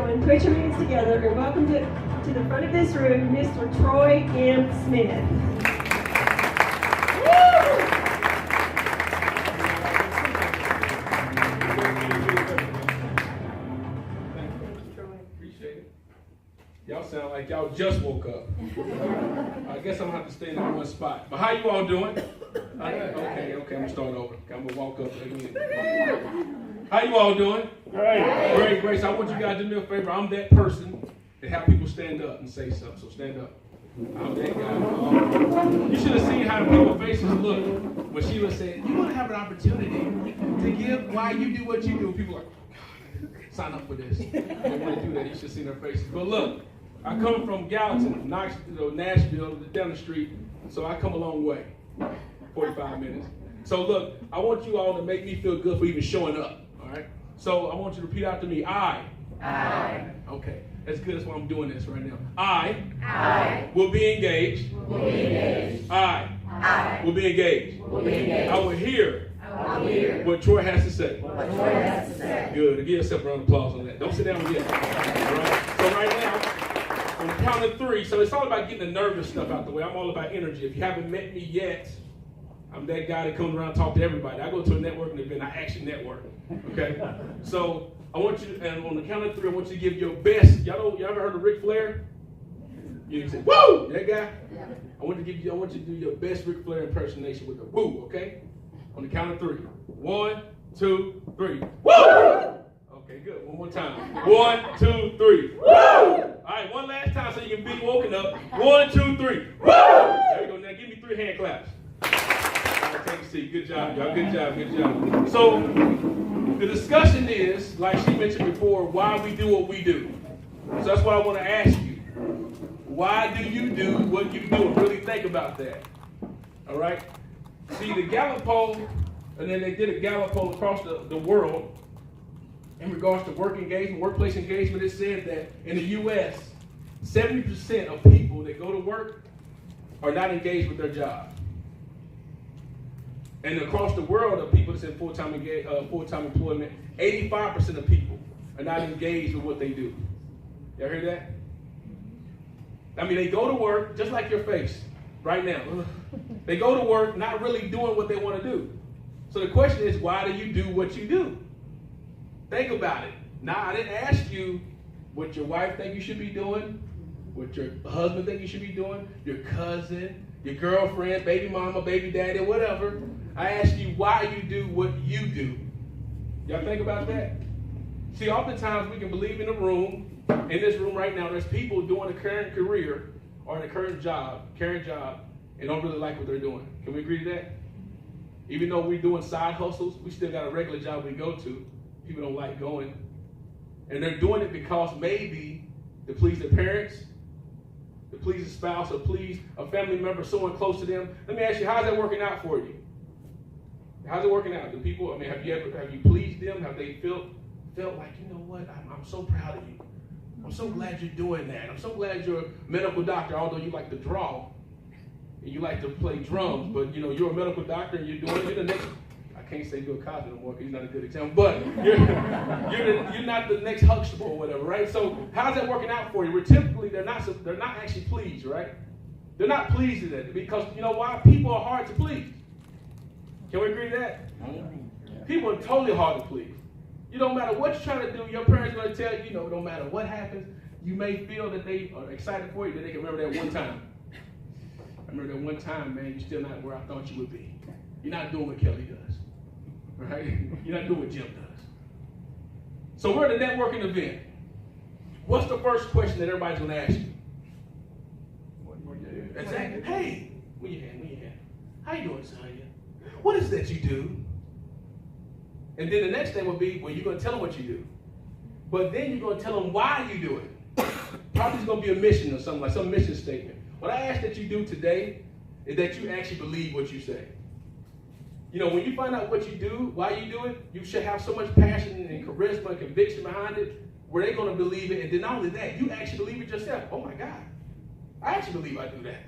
gentlemen, put your hands together and welcome to the front of this room, Mr. Troy M. Smith. Y'all sound like y'all just woke up. I guess I'm gonna have to stay in that one spot. But how you all doing? Okay, I'm gonna start over. I'm gonna walk up again. How you all doing? Great, great. So I want you guys to do me a favor. I'm that person that have people stand up and say something. So stand up. I'm that guy. You should have seen how the people's faces look when Sheila said, "You want to have an opportunity to give why you do what you do." People are like, sign up for this. They want to do that. You should have seen their faces. But look, I come from Gallatin, Nashville, down the street, so I come a long way, 45 minutes. So look, I want you all to make me feel good for even showing up, all right? So I want you to repeat after me. I. Okay, that's good. That's why I'm doing this right now. I will be engaged. I will be engaged. I will hear what Troy has to say. Good. Give yourself a round of applause on that. Don't sit down yet. All right. So right now, on the count of 3, so it's all about getting the nervous stuff out the way. I'm all about energy. If you haven't met me yet, I'm that guy that comes around and talks to everybody. I go to a networking event, I actually network. Okay? So I want you, and on the count of 3, I want you to give your best. Y'all ever heard of Ric Flair? You can say, woo! That guy? Yeah. I want you to do your best Ric Flair impersonation with a woo, okay? On the count of 3. 1, 2, 3. Woo! Okay, good. One more time. 1, 2, 3. Woo! All right, one last time so you can be woken up. 1, 2, 3. Woo! There you go. Now give me 3 hand claps. All right, take a seat. Good job, y'all. Good job, good job. So the discussion is, like she mentioned before, why we do what we do. So that's what I want to ask you. Why do you do what you do? And really think about that. All right? See, the Gallup poll, and then they did a Gallup poll across the world in regards to work engagement, workplace engagement. It said that in the U.S., 70% of people that go to work are not engaged with their job. And across the world of people that's in full-time employment, 85% of people are not engaged with what they do. Y'all hear that? I mean, they go to work just like your face right now. They go to work not really doing what they want to do. So the question is, why do you do what you do? Think about it. Now, I didn't ask you what your wife think you should be doing, what your husband think you should be doing, your cousin, your girlfriend, baby mama, baby daddy, whatever. I asked you why you do what you do. Y'all think about that? See, oftentimes we can believe in this room right now, there's people doing a current career or in a current job, and don't really like what they're doing. Can we agree to that? Even though we're doing side hustles, we still got a regular job we go to. People don't like going. And they're doing it because maybe to please their parents, to please a spouse, or please a family member, someone close to them. Let me ask you, how's that working out for you? How's it working out? Do people, have you pleased them? Have they felt like, you know what, I'm so proud of you. I'm so glad you're doing that. I'm so glad you're a medical doctor, although you like to draw and you like to play drums, but you're a medical doctor and you're the next, I can't say Bill Cosby no more because he's not a good example, but you're not the next Huxtable or whatever, right? So how's that working out for you? Where typically they're not actually pleased, right? They're not pleased with it because you know why? People are hard to please. Can we agree to that? People are totally hard to please. You don't matter what you're trying to do, your parents are going to tell you, no matter what happens, you may feel that they are excited for you, that they can remember that one time. I remember that one time, man, you're still not where I thought you would be. You're not doing what Kelly does, right? You're not doing what Jim does. So we're at a networking event. What's the first question that everybody's going to ask you? Exactly. Hey, where you at? How you doing, Sonya? What is that you do? And then the next thing will be, well, you're going to tell them what you do. But then you're going to tell them why you do it. Probably it's going to be a mission or something, like some mission statement. What I ask that you do today is that you actually believe what you say. When you find out what you do, why you do it, you should have so much passion and charisma and conviction behind it, where they're going to believe it. And then not only that, you actually believe it yourself. Oh my God, I actually believe I do that.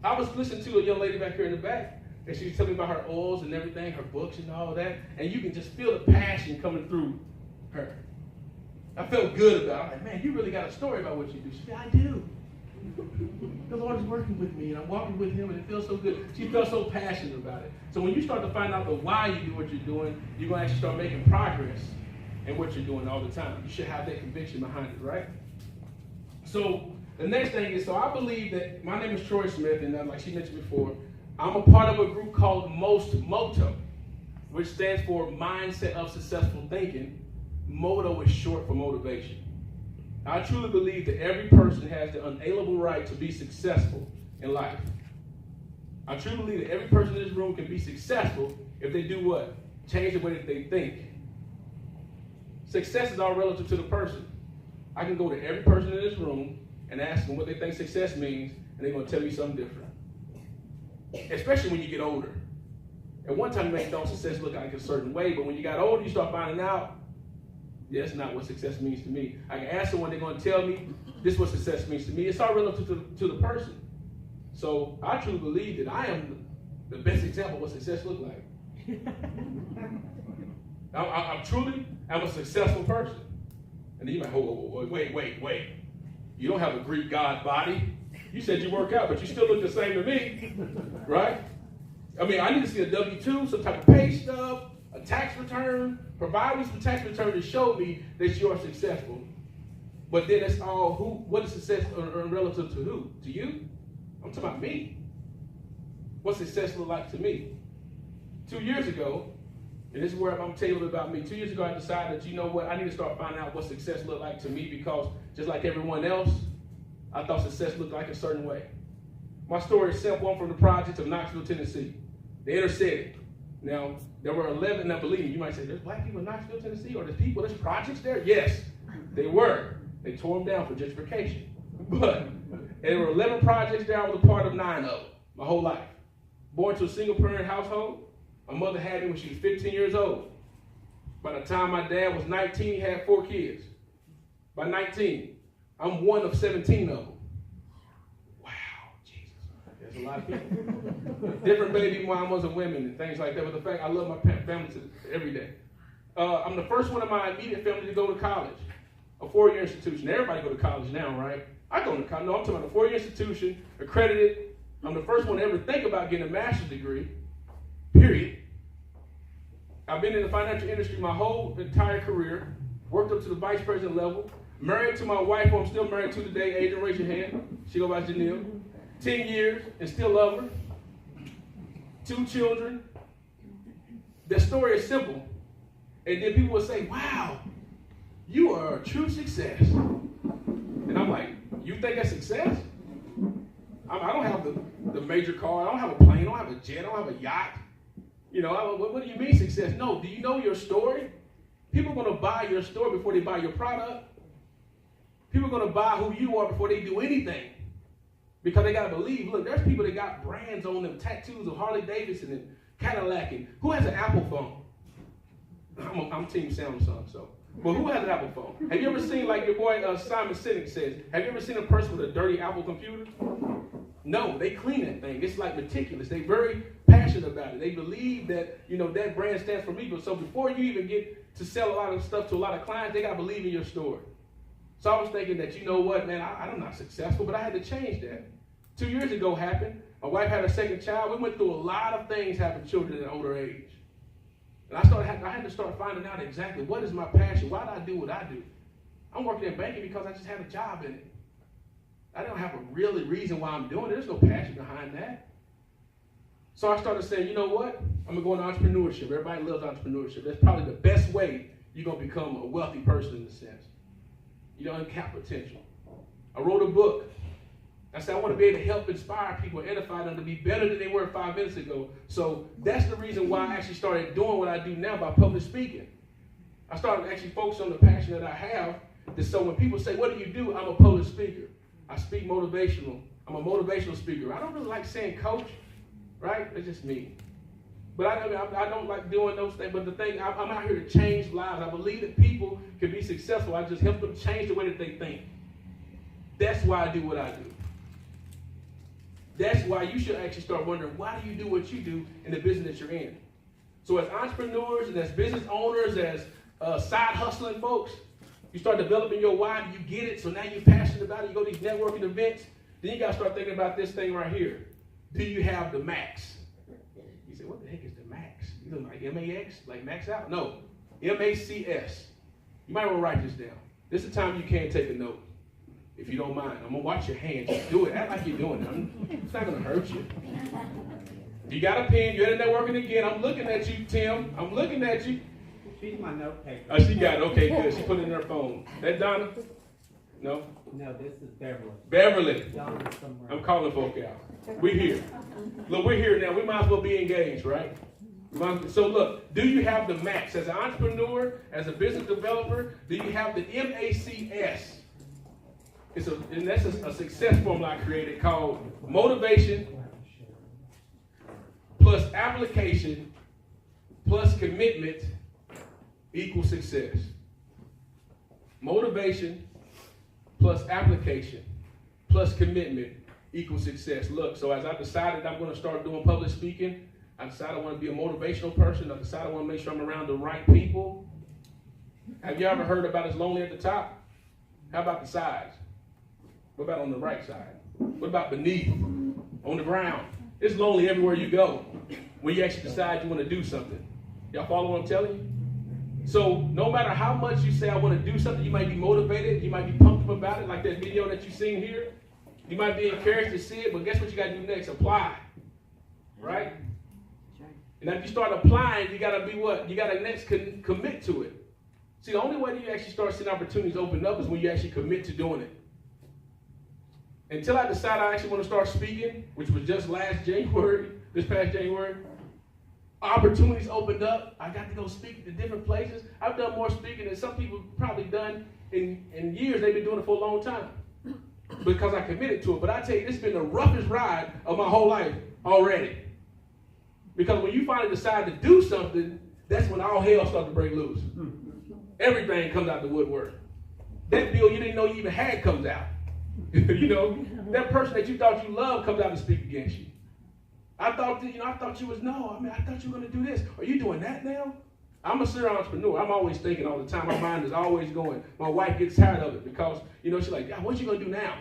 I was listening to a young lady back here in the back, and she was telling me about her oils and everything, her books and all that, and you can just feel the passion coming through her. I felt good about it. I'm like, man, you really got a story about what you do. She said, I do. The Lord is working with me, and I'm walking with him, and it feels so good. She felt so passionate about it. So when you start to find out the why you do what you're doing, you're going to actually start making progress in what you're doing all the time. You should have that conviction behind it, right? So the next thing is, so I believe that, my name is Troy Smith, and like she mentioned before, I'm a part of a group called MOTO, which stands for Mindset of Successful Thinking. MOTO is short for motivation. I truly believe that every person has the unalienable right to be successful in life. I truly believe that every person in this room can be successful if they do what? Change the way that they think. Success is all relative to the person. I can go to every person in this room and ask them what they think success means, and they're going to tell me something different. Especially when you get older. At one time, you may thought success looked like a certain way, but when you got older, you start finding out, yeah, that's not what success means to me. I can ask someone, they're going to tell me, this is what success means to me. It's all relative to the person. So I truly believe that I am the best example of what success looks like. I'm a successful person. And then you're like, oh, wait. You don't have a Greek god body. You said you work out, but you still look the same to me, right? I mean, I need to see a W-2, some type of pay stub, a tax return. Provide me some tax return to show me that you are successful. But then it's all what is success relative to who? To you? I'm talking about me. What success look like to me? 2 years ago, and this is where I'm going to tell you a little bit about me. 2 years ago, I decided that, you know what, I need to start finding out what success looked like to me, because just like everyone else, I thought success looked like a certain way. My story is simple. I'm from the projects of Knoxville, Tennessee, the inner city. Now, there were 11, now believe me, you might say, there's black people in Knoxville, Tennessee, or there's projects there? Yes, they were. They tore them down for gentrification. But there were 11 projects there. I was a part of 9 of them, my whole life. Born to a single-parent household. My mother had me when she was 15 years old. By the time my dad was 19, he had 4 kids. By 19, I'm one of 17 of them. Wow, Jesus. There's a lot of people. Different baby mamas and women and things like that. But the fact, I love my family every day. I'm the first one in my immediate family to go to college. A 4-year institution. Everybody go to college now, right? I go to college. No, I'm talking about a 4-year institution, accredited. I'm the first one to ever think about getting a master's degree, period. I've been in the financial industry my whole entire career, worked up to the vice president level, married to my wife, who I'm still married to today. Adrian, raise your hand. She goes by Janelle. 10 years and still love her. 2 children. The story is simple. And then people will say, wow, you are a true success. And I'm like, you think that's success? I don't have the major car. I don't have a plane. I don't have a jet. I don't have a yacht. You know, what do you mean success? No, do you know your story? People are going to buy your story before they buy your product. People are going to buy who you are before they do anything. Because they got to believe, look, there's people that got brands on them, tattoos of Harley Davidson and Cadillac. And who has an Apple phone? I'm Team Samsung, so. But who has an Apple phone? Have you ever seen, like your boy Simon Sinek says, have you ever seen a person with a dirty Apple computer? No, they clean that thing. It's like meticulous. They're very passionate about it. They believe that, you know, that brand stands for me. But so before you even get to sell a lot of stuff to a lot of clients, they got to believe in your story. So I was thinking that, you know what, man, I'm not successful, but I had to change that. 2 years ago happened. My wife had her second child. We went through a lot of things having children at an older age. And I had to start finding out exactly what is my passion. Why do I do what I do? I'm working in banking because I just had a job in it. I don't have a really reason why I'm doing it. There's no passion behind that. So I started saying, you know what? I'm going to go into entrepreneurship. Everybody loves entrepreneurship. That's probably the best way you're going to become a wealthy person in a sense. You don't uncap potential. I wrote a book. I said I want to be able to help inspire people, edify them to be better than they were 5 minutes ago. So that's the reason why I actually started doing what I do now by public speaking. I started actually focusing on the passion that I have. So when people say, what do? I'm a public speaker. I speak motivational. I'm a motivational speaker. I don't really like saying coach, right? It's just me. But I don't like doing those things. But the thing, I'm out here to change lives. I believe that people can be successful. I just help them change the way that they think. That's why I do what I do. That's why you should actually start wondering, why do you do what you do in the business that you're in? So as entrepreneurs and as business owners, as side hustling folks, You start developing your why, you get it, so now you're passionate about it, you go to these networking events, then you got to start thinking about this thing right here. Do you have the max? You say, what the heck is the max? You look like M-A-X, like max out? No, M-A-C-S. You might want to write this down. This is the time you can take a note, if you don't mind. I'm going to watch your hands. Just do it. Act like you're doing it. It's not going to hurt you. You got a pen. You're in there working again. I'm looking at you, Tim. I'm looking at you. She's my note taker. Oh, she got it. Okay, good. She put it in her phone. That Donna? No? No, this is Beverly. Beverly. Donna's somewhere. I'm calling folk out. We're here. Look, we're here now. We might as well be engaged, right? So look, do you have the max? As an entrepreneur, as a business developer, do you have the MACS? And that's a success formula I created called motivation plus application plus commitment equals success. Motivation plus application plus commitment equals success. Look, so as I decided I'm going to start doing public speaking, I decided I want to be a motivational person. I decided I want to make sure I'm around the right people. Have you ever heard about it's lonely at the top? How about the sides? What about on the right side? What about beneath? On the ground? It's lonely everywhere you go when you actually decide you want to do something. Y'all follow what I'm telling you? So no matter how much you say I want to do something, you might be motivated, you might be pumped up about it, like that video that you've seen here. You might be encouraged to see it, but guess what you got to do next? Apply. Right? And if you start applying, you got to be what? You got to next commit to it. See, the only way that you actually start seeing opportunities open up is when you actually commit to doing it. Until I decided I actually want to start speaking, which was just this past January, opportunities opened up. I got to go speak to different places. I've done more speaking than some people probably done in years. They've been doing it for a long time because I committed to it. But I tell you, it's been the roughest ride of my whole life already. Because when you finally decide to do something, that's when all hell starts to break loose. Everything comes out the woodwork. That bill you didn't know you even had comes out. You know, that person that you thought you loved comes out to speak against you. I thought you was I thought you were going to do this. Are you doing that now? I'm a serial entrepreneur. I'm always thinking all the time. My mind is always going. My wife gets tired of it because, she's like, yeah, what you going to do now?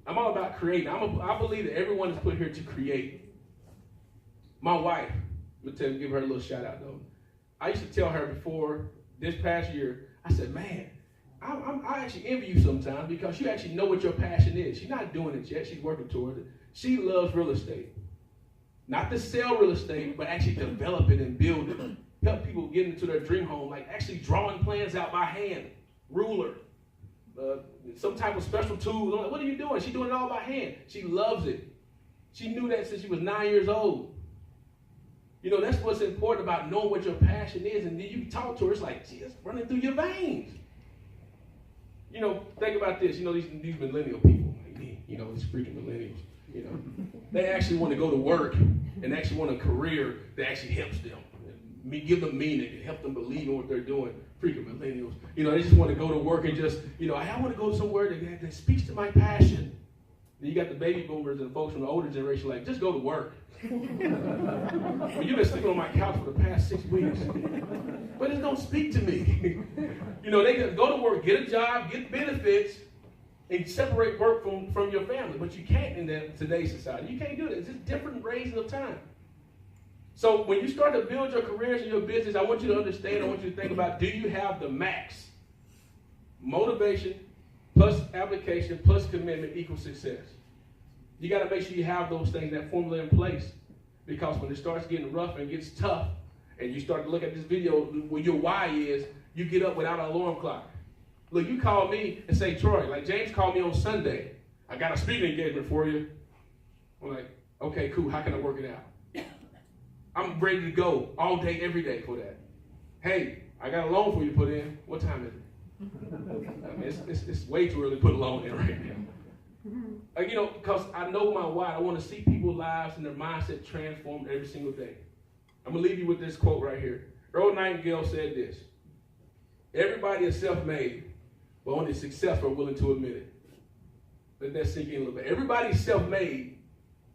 I'm all about creating. I believe that everyone is put here to create. My wife, give her a little shout out though. I used to tell her before this past year, I said, man, I actually envy you sometimes because you actually know what your passion is. She's not doing it yet. She's working towards it. She loves real estate. Not to sell real estate, but actually develop it and build it. Help people get into their dream home, like actually drawing plans out by hand, ruler, some type of special tool. I'm like, what are you doing? She's doing it all by hand. She loves it. She knew that since she was 9 years old. That's what's important about knowing what your passion is. And then you talk to her, it's like, gee, it's running through your veins. Think about this. These millennial people, like me, these freaking millennials, they actually want to go to work and actually want a career that actually helps them. Give them meaning and help them believe in what they're doing. Freaking millennials. They just want to go to work and just, I want to go somewhere that speaks to my passion. Then you got the baby boomers and folks from the older generation like, just go to work. Well, you've been sleeping on my couch for the past 6 weeks. But it don't speak to me. They can go to work, get a job, get benefits, and separate work from your family. But you can't in today's society. You can't do that. It's just different raising of time. So when you start to build your careers and your business, I want you to understand, I want you to think about, do you have the max? Motivation plus application plus commitment equals success. You got to make sure you have those things, that formula in place. Because when it starts getting rough and gets tough, and you start to look at this video where your why is, you get up without an alarm clock. Look, you call me and say, Troy, like James called me on Sunday. I got a speaking engagement for you. I'm like, okay, cool. How can I work it out? I'm ready to go all day, every day for that. Hey, I got a loan for you to put in. What time is it? It's way too early to put a loan in right now. Because I know my why. I want to see people's lives and their mindset transformed every single day. I'm going to leave you with this quote right here. Earl Nightingale said this: everybody is self-made, but only the successful are willing to admit it. Let that sink in a little bit. Everybody is self-made,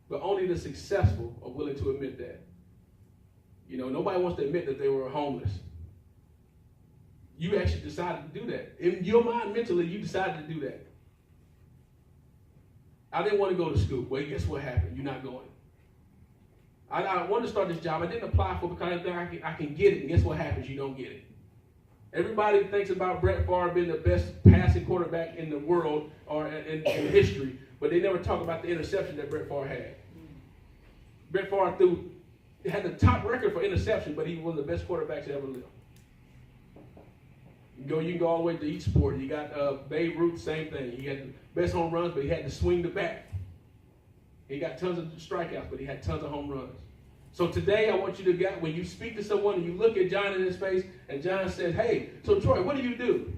but only the successful are willing to admit that. Nobody wants to admit that they were homeless. You actually decided to do that. In your mind, mentally, you decided to do that. I didn't want to go to school. Well, guess what happened? You're not going. I wanted to start this job. I didn't apply for it because I think I can get it. And guess what happens? You don't get it. Everybody thinks about Brett Favre being the best passing quarterback in the world or in history, but they never talk about the interception that Brett Favre had. Brett Favre had the top record for interception, but he was one of the best quarterbacks that ever lived. You can go all the way to each sport. You got Babe Ruth, same thing. He had the best home runs, but he had to swing the bat. He got tons of strikeouts, but he had tons of home runs. So today, I want you to get, when you speak to someone and you look at John in his face, and John says, hey, so Troy, what do you do?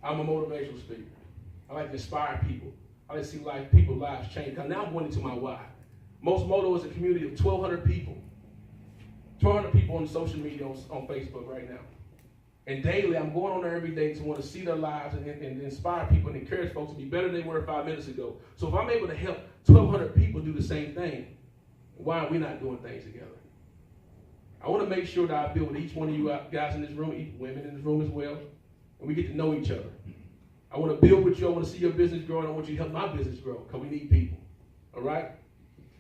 I'm a motivational speaker. I like to inspire people. I like to see people's lives change. Because now I'm going into my why. Most Moto is a community of 1,200 people. 1,200 people on social media, on Facebook right now. And daily, I'm going on there every day to want to see their lives and inspire people and encourage folks to be better than they were 5 minutes ago. So if I'm able to help 1,200 people do the same thing, why are we not doing things together? I want to make sure that I build with each one of you guys in this room, women in this room as well, and we get to know each other. I want to build with you. I want to see your business grow, and I want you to help my business grow because we need people. All right?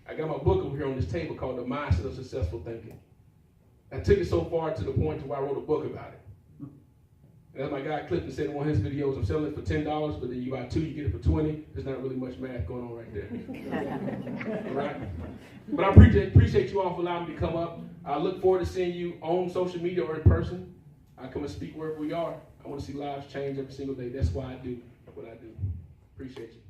I got my book over here on this table called The Mindset of Successful Thinking. I took it so far to the point to where I wrote a book about it. And as my guy Clifton said in one of his videos, I'm selling it for $10, but then you buy 2, you get it for $20. There's not really much math going on right there. All right? But I appreciate you all for allowing me to come up. I look forward to seeing you on social media or in person. I come and speak wherever we are. I want to see lives change every single day. That's why I do what I do. Appreciate you.